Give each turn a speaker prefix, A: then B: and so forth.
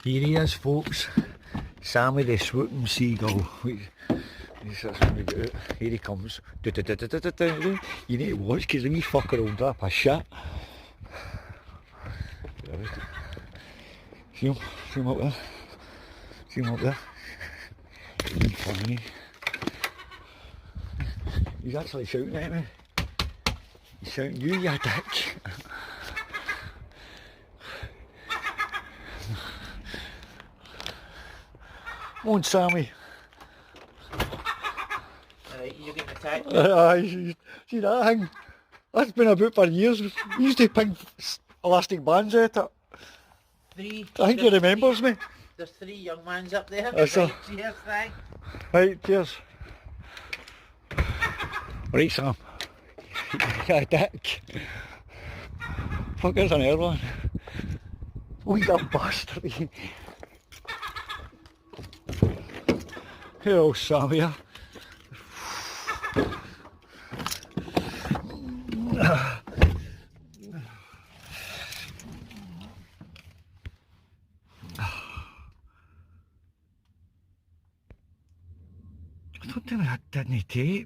A: Here he is, folks. Sammy the swooping seagull. That's when we get out. Here he comes. You need to watch because the wee fucker will drop a shit. See him? See him up there? See him up there? He's funny. He's actually shouting at me. He's shouting, you dick. Come on, Sammy.
B: Alright, you're getting attacked.
A: See that thing? That's been about for years. We used to ping elastic bands at it.
B: Three.
A: I think he remembers me.
B: There's 3 young mans up there.
A: That's
B: Right, cheers, thanks.
A: Right, cheers. Right, Sam. Yeah, dick. Fuck, there's another one. Oh, you bastard. Hello, Sam here. I don't think I didn't tape.